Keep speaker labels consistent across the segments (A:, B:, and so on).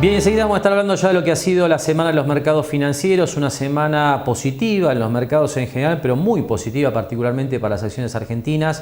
A: Bien, enseguida vamos a estar hablando ya de lo que ha sido la semana de los mercados financieros, una semana positiva en los mercados en general, pero muy positiva particularmente para las acciones argentinas,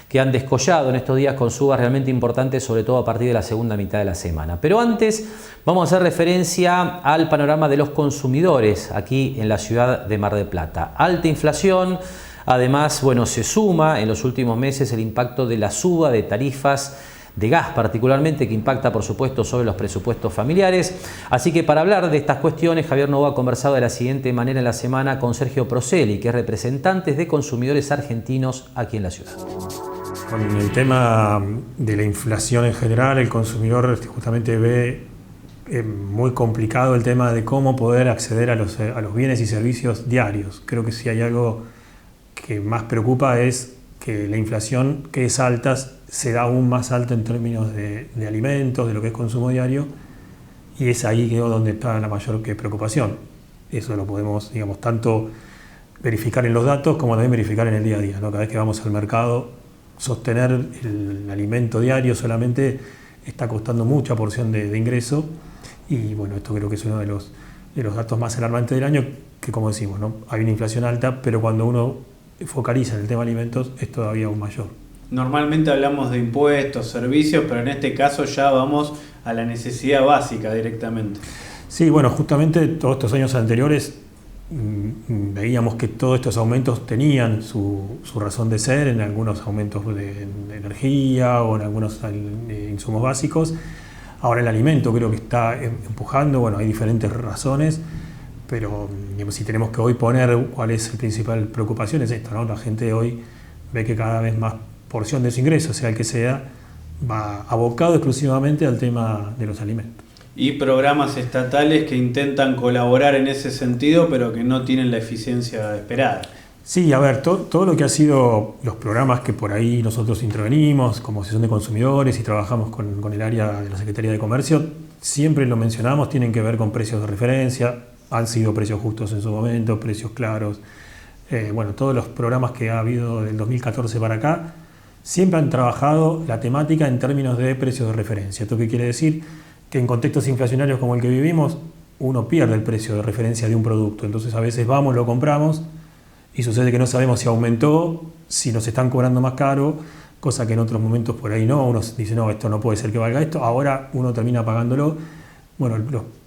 A: que han descollado en estos días con subas realmente importantes, sobre todo a partir de la segunda mitad de la semana. Pero antes vamos a hacer referencia al panorama de los consumidores aquí en la ciudad de Mar del Plata. Alta inflación, además, bueno, se suma en los últimos meses el impacto de la suba de tarifas de gas particularmente, que impacta por supuesto sobre los presupuestos familiares. Así que para hablar de estas cuestiones, Javier Novoa ha conversado de la siguiente manera en la semana con Sergio Proselli, que es representante de consumidores argentinos aquí en la ciudad.
B: Con el tema de la inflación en general, el consumidor justamente ve muy complicado el tema de cómo poder acceder a los bienes y servicios diarios. Creo que si hay algo que más preocupa es que la inflación, que es alta, se da aún más alta en términos de alimentos, de lo que es consumo diario, y es ahí donde está la mayor preocupación. Eso lo podemos, digamos, tanto verificar en los datos como también verificar en el día a día, ¿no? Cada vez que vamos al mercado, sostener el alimento diario solamente está costando mucha porción de ingreso, y bueno, esto creo que es uno de los datos más alarmantes del año, que como decimos, ¿no? Hay una inflación alta, pero cuando uno focaliza en el tema alimentos es todavía aún mayor.
C: Normalmente hablamos de impuestos, servicios, pero en este caso ya vamos a la necesidad básica directamente.
B: Sí, bueno, justamente todos estos años anteriores veíamos que todos estos aumentos tenían su razón de ser en algunos aumentos de energía o en algunos insumos básicos. Ahora el alimento creo que está empujando, bueno, hay diferentes razones, pero digamos, si tenemos que hoy poner cuál es la principal preocupación es esto, ¿no? La gente hoy ve que cada vez más porción de su ingreso, sea el que sea, va abocado exclusivamente al tema de los alimentos.
C: Y programas estatales que intentan colaborar en ese sentido, pero que no tienen la eficiencia esperada.
B: Sí, a ver, todo lo que ha sido los programas que por ahí nosotros intervenimos como Asociación de Consumidores y trabajamos con el área de la Secretaría de Comercio, siempre lo mencionamos, tienen que ver con precios de referencia, han sido precios justos en su momento, precios claros. Bueno, todos los programas que ha habido del 2014 para acá siempre han trabajado la temática en términos de precios de referencia. ¿Esto qué quiere decir? Que en contextos inflacionarios como el que vivimos, uno pierde el precio de referencia de un producto. Entonces a veces vamos, lo compramos y sucede que no sabemos si aumentó, si nos están cobrando más caro, cosa que en otros momentos por ahí no. Uno dice, no, esto no puede ser que valga esto. Ahora uno termina pagándolo. Bueno,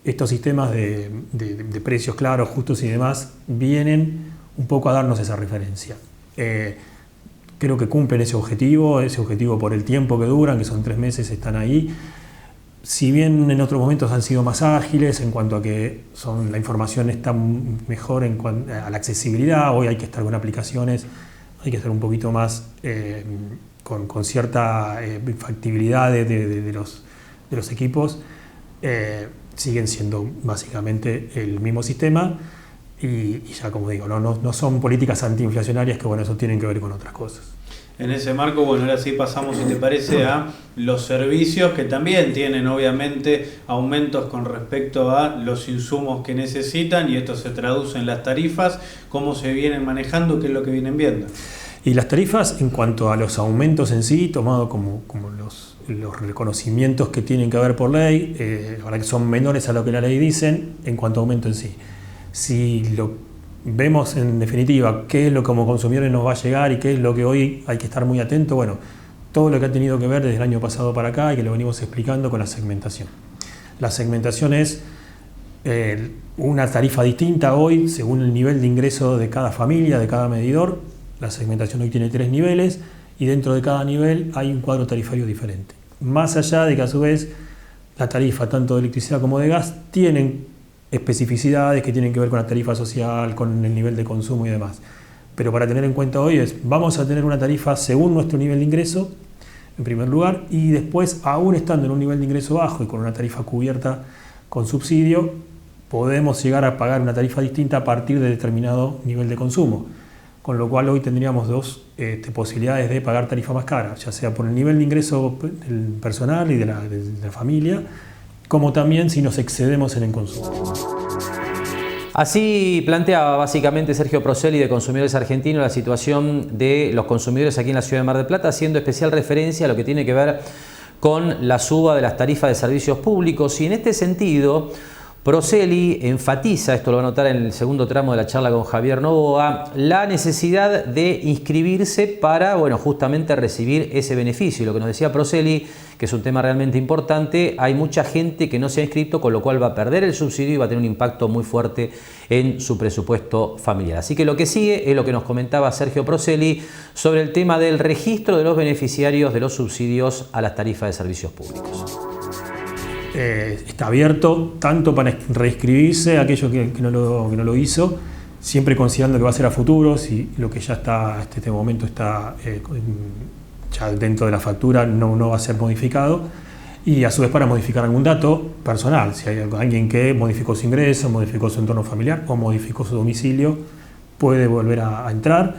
B: estos sistemas de precios claros, justos y demás vienen un poco a darnos esa referencia. Creo que cumplen ese objetivo por el tiempo que duran, que son 3 meses, están ahí. Si bien en otros momentos han sido más ágiles en cuanto a que la información está mejor en cuanto a la accesibilidad, hoy hay que estar con aplicaciones, hay que estar un poquito más con cierta factibilidad de los equipos, siguen siendo básicamente el mismo sistema y ya como digo, no son políticas antiinflacionarias que bueno, eso tienen que ver con otras cosas.
C: En ese marco, bueno, ahora sí pasamos, si te parece, a los servicios que también tienen obviamente aumentos con respecto a los insumos que necesitan y esto se traduce en las tarifas. ¿Cómo se vienen manejando? ¿Qué es lo que vienen viendo?
B: Y las tarifas en cuanto a los aumentos en sí, tomado como los reconocimientos que tienen que haber por ley, ahora que son menores a lo que la ley dicen en cuanto a aumento en sí. Si lo vemos en definitiva qué es lo que como consumidores nos va a llegar y qué es lo que hoy hay que estar muy atento, bueno, todo lo que ha tenido que ver desde el año pasado para acá y que lo venimos explicando con la segmentación. La segmentación es una tarifa distinta hoy según el nivel de ingreso de cada familia, de cada medidor. La segmentación hoy tiene 3 niveles y dentro de cada nivel hay un cuadro tarifario diferente. Más allá de que a su vez la tarifa tanto de electricidad como de gas tienen especificidades que tienen que ver con la tarifa social, con el nivel de consumo y demás. Pero para tener en cuenta hoy vamos a tener una tarifa según nuestro nivel de ingreso, en primer lugar, y después, aún estando en un nivel de ingreso bajo y con una tarifa cubierta con subsidio, podemos llegar a pagar una tarifa distinta a partir de determinado nivel de consumo. Con lo cual hoy tendríamos 2 posibilidades de pagar tarifa más cara, ya sea por el nivel de ingreso del personal y de la familia, como también si nos excedemos en el consumo.
A: Así planteaba básicamente Sergio Proselli de Consumidores Argentinos la situación de los consumidores aquí en la ciudad de Mar del Plata, haciendo especial referencia a lo que tiene que ver con la suba de las tarifas de servicios públicos, y en este sentido Proselli enfatiza, esto lo va a notar en el segundo tramo de la charla con Javier Novoa, la necesidad de inscribirse para, bueno, justamente recibir ese beneficio. Y lo que nos decía Proselli, que es un tema realmente importante, hay mucha gente que no se ha inscrito, con lo cual va a perder el subsidio y va a tener un impacto muy fuerte en su presupuesto familiar. Así que lo que sigue es lo que nos comentaba Sergio Proselli sobre el tema del registro de los beneficiarios de los subsidios a las tarifas de servicios públicos.
B: Está abierto tanto para reinscribirse a aquello que no lo hizo, siempre considerando que va a ser a futuro, si lo que ya está hasta este momento está ya dentro de la factura no va a ser modificado, y a su vez para modificar algún dato personal, si hay alguien que modificó su ingreso, modificó su entorno familiar o modificó su domicilio, puede volver a entrar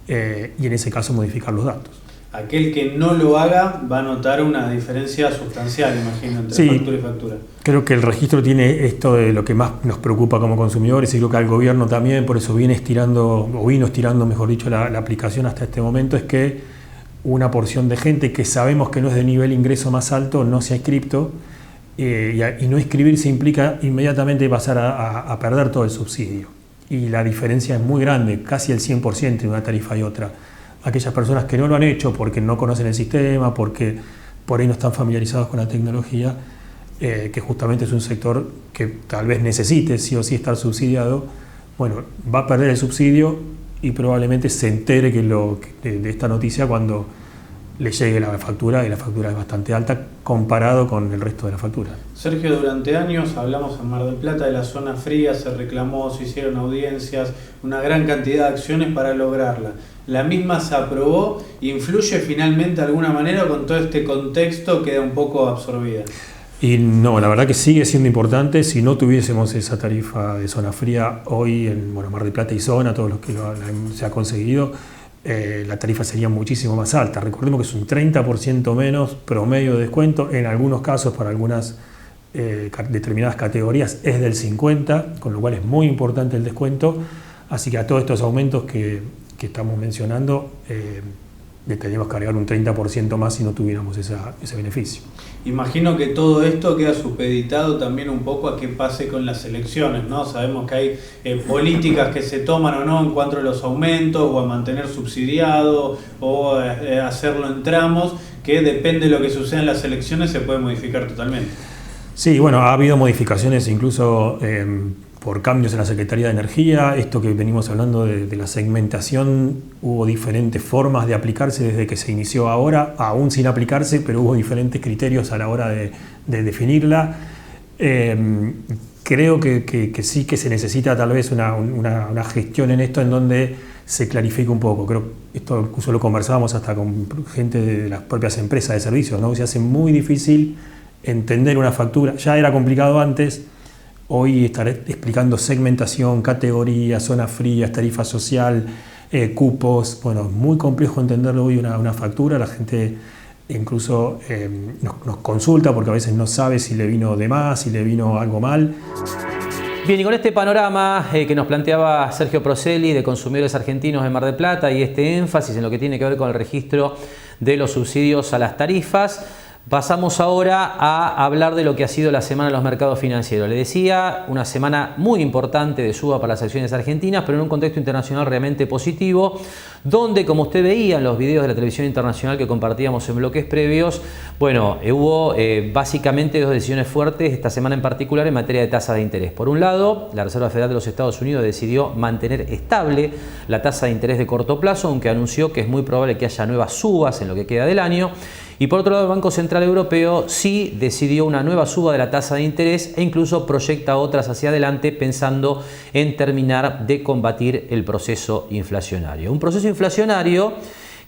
B: y en ese caso modificar los datos.
C: Aquel que no lo haga va a notar una diferencia sustancial, imagino, entre factura y factura.
B: Creo que el registro tiene esto de lo que más nos preocupa como consumidores, y creo que al gobierno también, por eso vino estirando, mejor dicho, la aplicación hasta este momento, es que una porción de gente que sabemos que no es de nivel ingreso más alto no se ha inscrito, y no inscribirse implica inmediatamente pasar a perder todo el subsidio. Y la diferencia es muy grande, casi el 100% entre una tarifa y otra. Aquellas personas que no lo han hecho porque no conocen el sistema, porque por ahí no están familiarizados con la tecnología, que justamente es un sector que tal vez necesite sí o sí estar subsidiado, bueno, va a perder el subsidio y probablemente se entere de esta noticia cuando le llegue la factura, y la factura es bastante alta comparado con el resto de la factura.
C: Sergio, durante años hablamos en Mar del Plata de la zona fría, se reclamó, se hicieron audiencias, una gran cantidad de acciones para lograrla. La misma se aprobó, ¿influye finalmente de alguna manera, o con todo este contexto queda un poco absorbida?
B: Y no, la verdad que sigue siendo importante. Si no tuviésemos esa tarifa de zona fría hoy en Mar del Plata y zona, todos los que se ha conseguido, la tarifa sería muchísimo más alta. Recordemos que es un 30% menos promedio de descuento, en algunos casos para algunas determinadas categorías es del 50%, con lo cual es muy importante el descuento. Así que a todos estos aumentos que estamos mencionando, le tendríamos que agregar un 30% más si no tuviéramos ese beneficio.
C: Imagino que todo esto queda supeditado también un poco a qué pase con las elecciones, ¿no? Sabemos que hay políticas que se toman o no en cuanto a los aumentos, o a mantener subsidiado, o hacerlo en tramos, que depende de lo que suceda en las elecciones se puede modificar totalmente.
B: Sí, bueno, ha habido modificaciones incluso por cambios en la Secretaría de Energía. Esto que venimos hablando de la segmentación, hubo diferentes formas de aplicarse desde que se inició ahora, aún sin aplicarse, pero hubo diferentes criterios a la hora de definirla. Creo que sí que se necesita tal vez una gestión en esto en donde se clarifique un poco. Creo que esto incluso lo conversábamos hasta con gente de las propias empresas de servicios, ¿no? Se hace muy difícil entender una factura. Ya era complicado antes. Hoy estaré explicando segmentación, categorías, zonas frías, tarifa social, cupos. Bueno, es muy complejo entenderlo hoy una factura. La gente incluso nos consulta porque a veces no sabe si le vino de más, si le vino algo mal.
A: Bien, y con este panorama que nos planteaba Sergio Proselli de Consumidores Argentinos de Mar del Plata, y este énfasis en lo que tiene que ver con el registro de los subsidios a las tarifas, pasamos ahora a hablar de lo que ha sido la semana de los mercados financieros. Le decía, una semana muy importante de suba para las acciones argentinas, pero en un contexto internacional realmente positivo, donde, como usted veía en los videos de la televisión internacional que compartíamos en bloques previos, bueno, hubo básicamente dos decisiones fuertes esta semana en particular en materia de tasas de interés. Por un lado, la Reserva Federal de los Estados Unidos decidió mantener estable la tasa de interés de corto plazo, aunque anunció que es muy probable que haya nuevas subas en lo que queda del año. Y por otro lado, el Banco Central Europeo sí decidió una nueva suba de la tasa de interés e incluso proyecta otras hacia adelante, pensando en terminar de combatir el proceso inflacionario. Un proceso inflacionario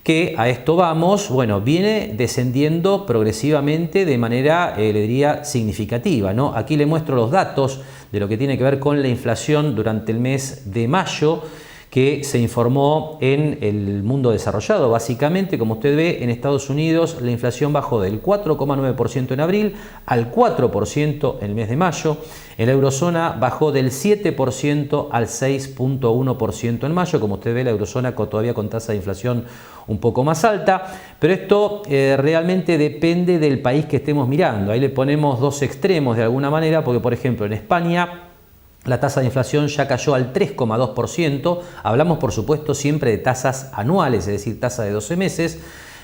A: que, a esto vamos, bueno, viene descendiendo progresivamente de manera, le diría, significativa, ¿no? Aquí le muestro los datos de lo que tiene que ver con la inflación durante el mes de mayo, que se informó en el mundo desarrollado. Básicamente, como usted ve, en Estados Unidos la inflación bajó del 4,9% en abril al 4% en el mes de mayo. En la eurozona bajó del 7% al 6,1% en mayo. Como usted ve, la eurozona todavía con tasa de inflación un poco más alta, pero esto realmente depende del país que estemos mirando. Ahí le ponemos dos extremos de alguna manera, porque por ejemplo en España la tasa de inflación ya cayó al 3,2%. Hablamos, por supuesto, siempre de tasas anuales, es decir, tasa de 12 meses.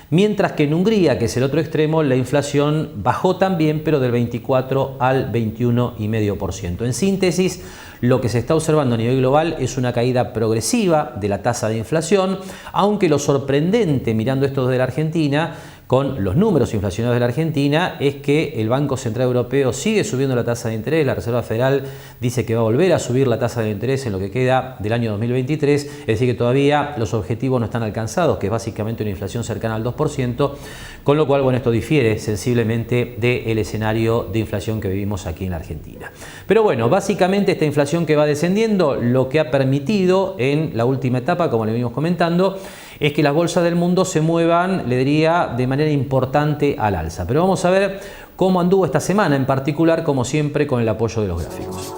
A: Mientras que en Hungría, que es el otro extremo, la inflación bajó también, pero del 24 al 21,5%. En síntesis, lo que se está observando a nivel global es una caída progresiva de la tasa de inflación, aunque lo sorprendente, mirando esto desde la Argentina, con los números inflacionarios de la Argentina, es que el Banco Central Europeo sigue subiendo la tasa de interés. La Reserva Federal dice que va a volver a subir la tasa de interés en lo que queda del año 2023, es decir que todavía los objetivos no están alcanzados, que es básicamente una inflación cercana al 2%, con lo cual, bueno, esto difiere sensiblemente del escenario de inflación que vivimos aquí en la Argentina. Pero bueno, básicamente esta inflación que va descendiendo, lo que ha permitido en la última etapa, como le venimos comentando, es que las bolsas del mundo se muevan, le diría, de manera importante al alza. Pero vamos a ver cómo anduvo esta semana, en particular, como siempre, con el apoyo de los gráficos.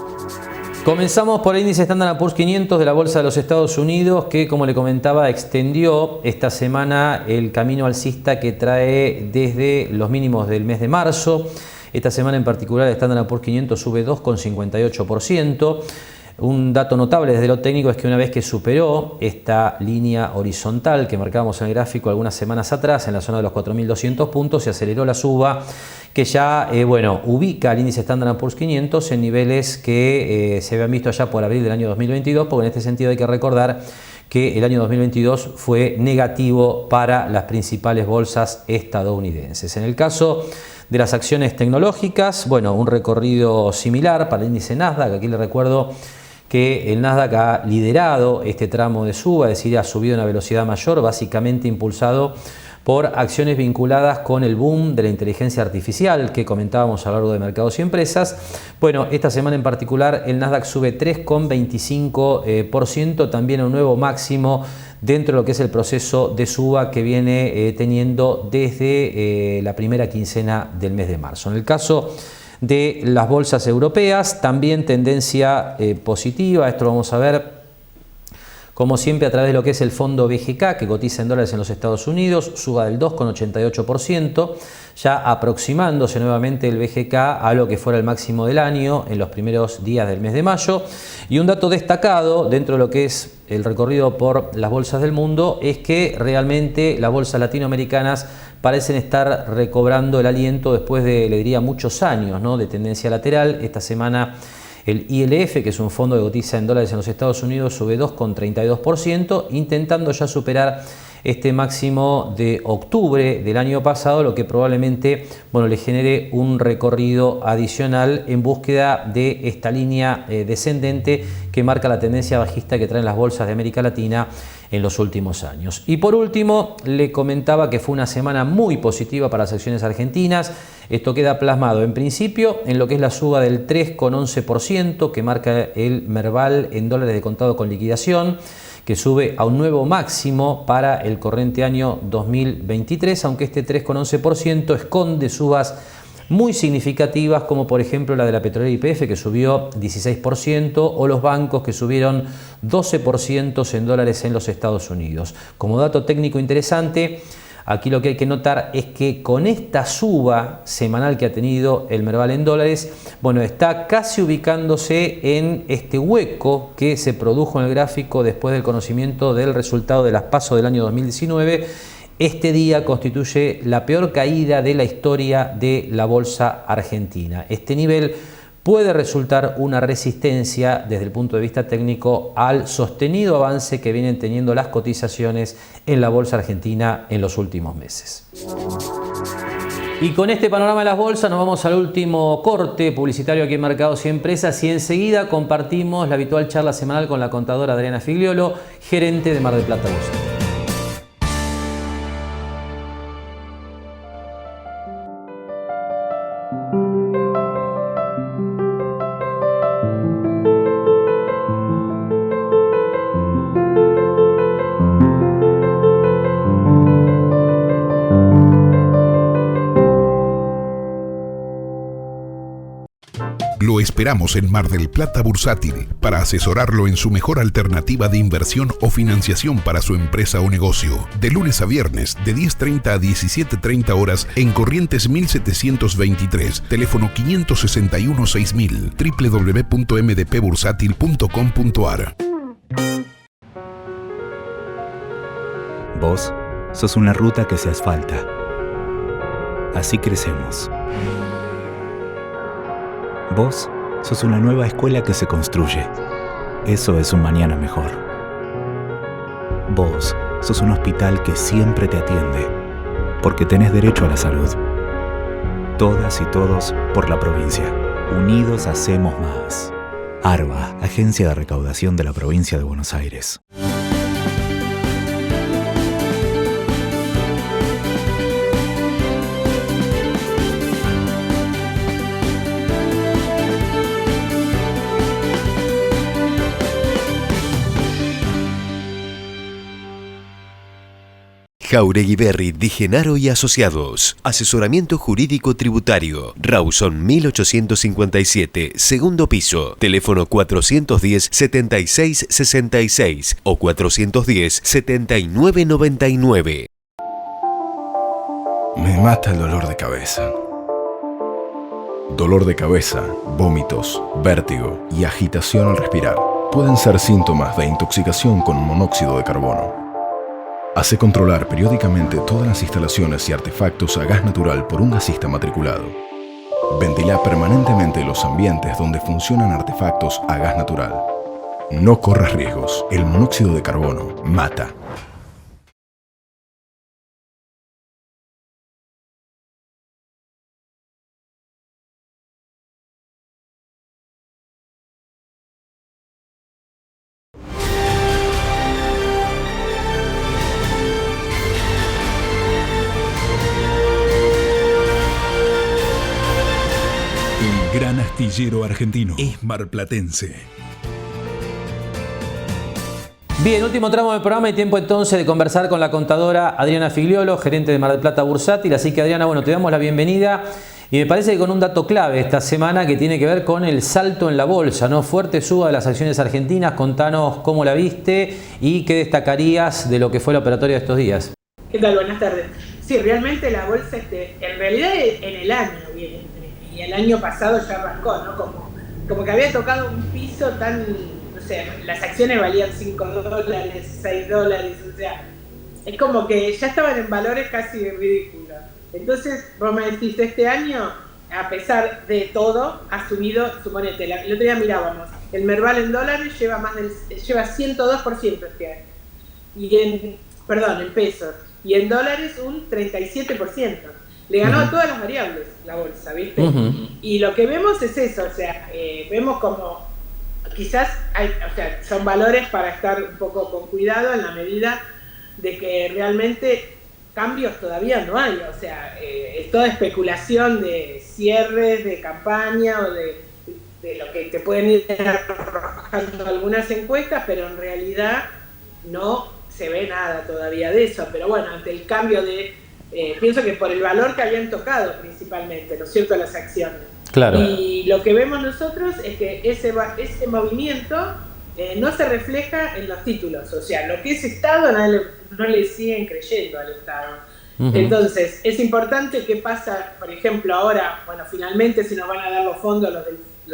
A: Comenzamos por el índice Standard & Poor's 500 de la Bolsa de los Estados Unidos, que, como le comentaba, extendió esta semana el camino alcista que trae desde los mínimos del mes de marzo. Esta semana en particular el Standard & Poor's 500 sube 2,58%. Un dato notable desde lo técnico es que una vez que superó esta línea horizontal que marcábamos en el gráfico algunas semanas atrás, en la zona de los 4.200 puntos, se aceleró la suba que ya ubica al índice Standard & Poor's 500 en niveles que se habían visto allá por abril del año 2022, porque en este sentido hay que recordar que el año 2022 fue negativo para las principales bolsas estadounidenses. En el caso de las acciones tecnológicas, bueno, un recorrido similar para el índice Nasdaq. Aquí le recuerdo que el Nasdaq ha liderado este tramo de suba, es decir, ha subido a una velocidad mayor, básicamente impulsado por acciones vinculadas con el boom de la inteligencia artificial que comentábamos a lo largo de mercados y empresas. Bueno, esta semana en particular el Nasdaq sube 3,25%, también a un nuevo máximo dentro de lo que es el proceso de suba que viene teniendo desde la primera quincena del mes de marzo. En el caso de las bolsas europeas, también tendencia positiva. Esto lo vamos a ver como siempre a través de lo que es el fondo BGK, que cotiza en dólares en los Estados Unidos, suba del 2,88%, ya aproximándose nuevamente el BGK a lo que fuera el máximo del año en los primeros días del mes de mayo. Y un dato destacado dentro de lo que es el recorrido por las bolsas del mundo es que realmente las bolsas latinoamericanas parecen estar recobrando el aliento después de, le diría, muchos años, ¿no?, de tendencia lateral. Esta semana el ILF, que es un fondo que cotiza en dólares en los Estados Unidos, sube 2,32%, intentando ya superar este máximo de octubre del año pasado, lo que probablemente, bueno, le genere un recorrido adicional en búsqueda de esta línea descendente que marca la tendencia bajista que traen las bolsas de América Latina en los últimos años. Y por último, le comentaba que fue una semana muy positiva para las acciones argentinas. Esto queda plasmado en principio en lo que es la suba del 3,11% que marca el Merval en dólares de contado con liquidación, que sube a un nuevo máximo para el corriente año 2023, aunque este 3,11% esconde subas muy significativas, como por ejemplo la de la petrolera YPF, que subió 16%, o los bancos, que subieron 12% en dólares en los Estados Unidos. Como dato técnico interesante, aquí lo que hay que notar es que con esta suba semanal que ha tenido el Merval en dólares, bueno, está casi ubicándose en este hueco que se produjo en el gráfico después del conocimiento del resultado de las PASO del año 2019. Este día constituye la peor caída de la historia de la bolsa argentina. Este nivel puede resultar una resistencia desde el punto de vista técnico al sostenido avance que vienen teniendo las cotizaciones en la bolsa argentina en los últimos meses. Y con este panorama de las bolsas nos vamos al último corte publicitario aquí en Mercados y Empresas, y enseguida compartimos la habitual charla semanal con la contadora Adriana Figliolo, gerente de Mar del Plata Bolsa.
D: Lo esperamos en Mar del Plata Bursátil para asesorarlo en su mejor alternativa de inversión o financiación para su empresa o negocio. De lunes a viernes, de 10:30 a 17:30 horas en Corrientes 1723, teléfono 561-6000, www.mdpbursátil.com.ar.
E: Vos sos una ruta que se asfalta. Así crecemos. Vos sos una nueva escuela que se construye. Eso es un mañana mejor. Vos sos un hospital que siempre te atiende, porque tenés derecho a la salud. Todas y todos por la provincia. Unidos hacemos más. ARBA, Agencia de Recaudación de la Provincia de Buenos Aires.
F: Jáuregui Berry, Di Genaro y Asociados. Asesoramiento jurídico tributario. Rawson 1857, segundo piso. Teléfono 410-7666 o 410-7999.
G: Me mata el dolor de cabeza. Dolor de cabeza, vómitos, vértigo y agitación al respirar pueden ser síntomas de intoxicación con monóxido de carbono. Hace controlar periódicamente todas las instalaciones y artefactos a gas natural por un gasista matriculado. Ventila permanentemente los ambientes donde funcionan artefactos a gas natural. No corras riesgos. El monóxido de carbono mata.
D: Gran astillero argentino es marplatense.
A: Bien, último tramo del programa y tiempo entonces de conversar con la contadora Adriana Figliolo, gerente de Mar del Plata Bursátil. Así que Adriana, bueno, te damos la bienvenida y me parece que con un dato clave esta semana que tiene que ver con el salto en la bolsa, ¿no? Fuerte suba de las acciones argentinas. Contanos cómo la viste y qué destacarías de lo que fue la operatoria de estos días.
H: ¿Qué tal? Buenas tardes. Sí, realmente la bolsa, en realidad en el año viene. Y el año pasado ya arrancó, ¿no? Como que había tocado un piso tan, no sé, las acciones valían $5, $6, o sea, es como que ya estaban en valores casi ridículos. Entonces, vos me decís, este año, a pesar de todo, ha subido, suponete, el otro día mirábamos, el Merval en dólares lleva 102% este año, en pesos, y en dólares un 37%. Le ganó a todas las variables la bolsa, ¿viste? Y lo que vemos es eso, o sea, vemos como quizás son valores para estar un poco con cuidado en la medida de que realmente cambios todavía no hay, o sea, es toda especulación de cierres, de campaña o de lo que te pueden ir arrojando algunas encuestas, pero en realidad no se ve nada todavía de eso. Pero bueno, ante el cambio pienso que por el valor que habían tocado principalmente, ¿no es cierto?, las acciones.
A: Claro.
H: Y lo que vemos nosotros es que ese movimiento no se refleja en los títulos, o sea, lo que es Estado no le siguen creyendo al Estado. Entonces, es importante qué pasa, por ejemplo, ahora, bueno, finalmente si nos van a dar los fondos, los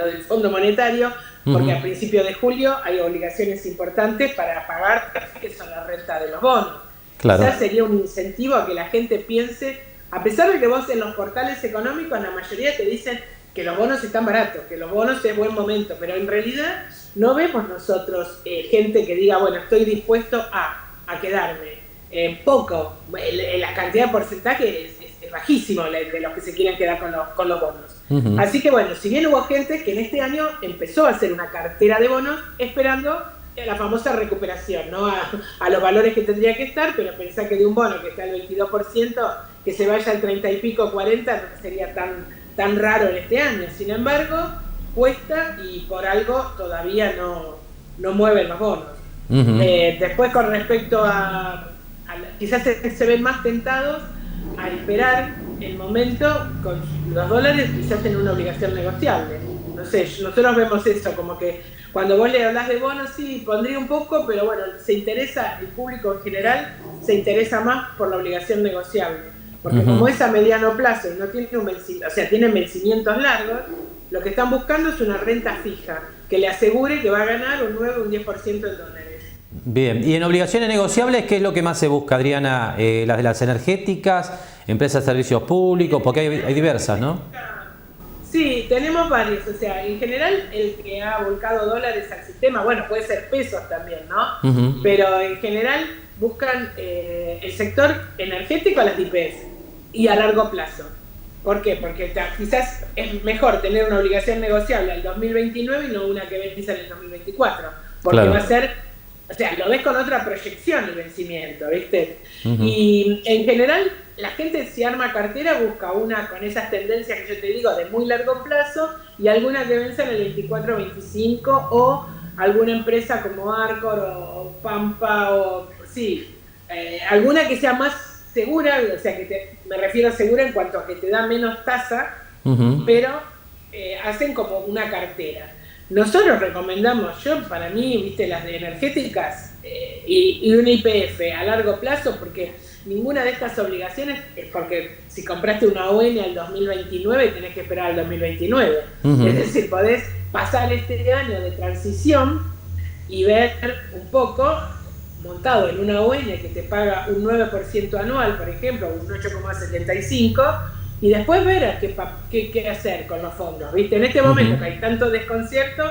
H: del Fondo Monetario, porque a principios de julio hay obligaciones importantes para pagar, que son la renta de los bonos.
A: Claro.
H: Quizás sería un incentivo a que la gente piense, a pesar de que vos en los portales económicos la mayoría te dicen que los bonos están baratos, que los bonos es buen momento, pero en realidad no vemos nosotros gente que diga, bueno, estoy dispuesto a quedarme. Poco, la cantidad de porcentaje es bajísimo de los que se quieren quedar con los bonos. Así que bueno, si bien hubo gente que en este año empezó a hacer una cartera de bonos esperando la famosa recuperación, ¿no? A los valores que tendría que estar, pero pensar que de un bono que está al 22%, que se vaya al 30 y pico, 40, no sería tan raro en este año. Sin embargo, cuesta y por algo todavía no mueven los bonos. Después, con respecto quizás se ven más tentados a esperar el momento con los dólares, quizás en una obligación negociable, no sé, nosotros vemos eso, como que cuando vos le hablás de bonos, sí, pondría un poco, pero bueno, el público en general se interesa más por la obligación negociable. Porque como es a mediano plazo y no tiene tiene vencimientos largos, lo que están buscando es una renta fija, que le asegure que va a ganar un 9 o un 10% en dólares.
A: Bien, y en obligaciones negociables, ¿qué es lo que más se busca, Adriana? Las de las energéticas, empresas de servicios públicos, porque hay diversas, ¿no?
H: Sí, tenemos varios, o sea, en general el que ha volcado dólares al sistema, bueno, puede ser pesos también, ¿no? Pero en general buscan el sector energético a las IPF y a largo plazo. ¿Por qué? Porque quizás es mejor tener una obligación negociable al 2029 y no una que vence en el 2024, porque va a ser... O sea, lo ves con otra proyección el vencimiento, ¿viste? Y en general, la gente si arma cartera busca una con esas tendencias que yo te digo de muy largo plazo y alguna que vence en el 24-25 o alguna empresa como Arcor o Pampa o... Sí, alguna que sea más segura, o sea, me refiero a segura en cuanto a que te da menos tasa, pero hacen como una cartera. Nosotros recomendamos, para mí, viste, las de energéticas y una IPF a largo plazo, porque ninguna de estas obligaciones, porque si compraste una ON al 2029 tenés que esperar al 2029. Es decir, podés pasar este año de transición y ver un poco, montado en una ON que te paga un 9% anual, por ejemplo, un 8,75%, y después ver a qué hacer con los fondos, ¿viste? En este momento que hay tanto desconcierto,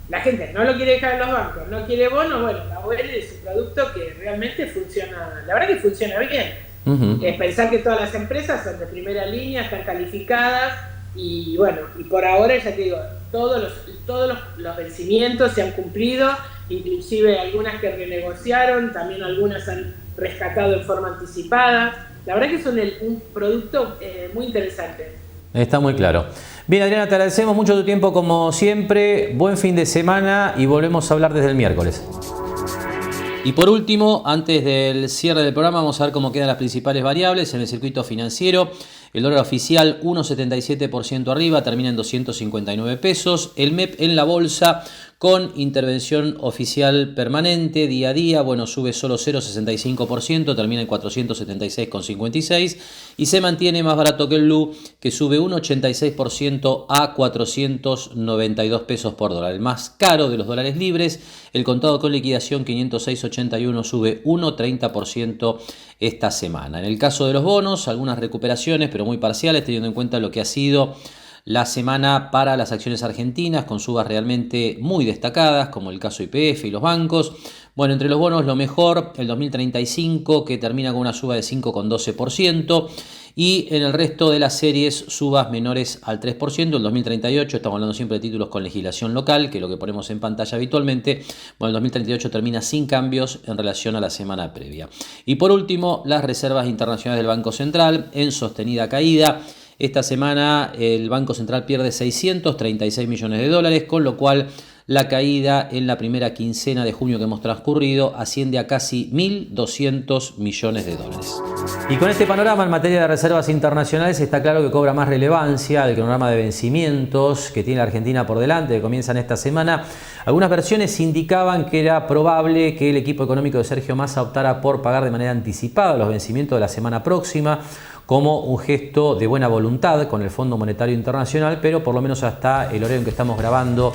H: la gente no lo quiere dejar en los bancos, no quiere bonos, bueno, la ON es un producto que realmente funciona, la verdad que funciona bien. Pensar que todas las empresas son de primera línea, están calificadas, y bueno, y por ahora ya te digo, todos los vencimientos se han cumplido, inclusive algunas que renegociaron, también algunas han rescatado en forma anticipada. La verdad que son un producto muy interesante.
A: Está muy claro. Bien, Adriana, te agradecemos mucho tu tiempo como siempre. Buen fin de semana y volvemos a hablar desde el miércoles. Y por último, antes del cierre del programa, vamos a ver cómo quedan las principales variables en el circuito financiero. El dólar oficial 1,77% arriba, termina en 259 pesos. El MEP en la bolsa con intervención oficial permanente día a día, bueno, sube solo 0,65%, termina en 476,56 y se mantiene más barato que el blue, que sube 1,86% a 492 pesos por dólar. El más caro de los dólares libres, el contado con liquidación 506,81, sube 1,30% esta semana. En el caso de los bonos, algunas recuperaciones, pero muy parciales, teniendo en cuenta lo que ha sido la semana para las acciones argentinas, con subas realmente muy destacadas, como el caso YPF y los bancos. Bueno, entre los bonos lo mejor, el 2035, que termina con una suba de 5,12%, y en el resto de las series subas menores al 3%. El 2038, estamos hablando siempre de títulos con legislación local, que es lo que ponemos en pantalla habitualmente. Bueno, el 2038 termina sin cambios en relación a la semana previa. Y por último, las reservas internacionales del Banco Central en sostenida caída. Esta semana el Banco Central pierde 636 millones de dólares, con lo cual la caída en la primera quincena de junio que hemos transcurrido asciende a casi 1.200 millones de dólares. Y con este panorama en materia de reservas internacionales está claro que cobra más relevancia el cronograma de vencimientos que tiene la Argentina por delante, que comienzan esta semana. Algunas versiones indicaban que era probable que el equipo económico de Sergio Massa optara por pagar de manera anticipada los vencimientos de la semana próxima, como un gesto de buena voluntad con el Fondo Monetario Internacional, pero por lo menos hasta el horario en que estamos grabando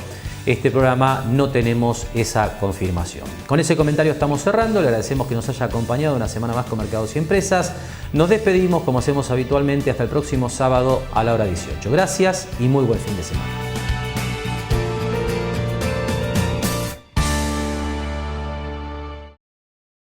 A: este programa no tenemos esa confirmación. Con ese comentario estamos cerrando, le agradecemos que nos haya acompañado una semana más con Mercados y Empresas. Nos despedimos como hacemos habitualmente hasta el próximo sábado a la hora 18. Gracias y muy buen fin de semana.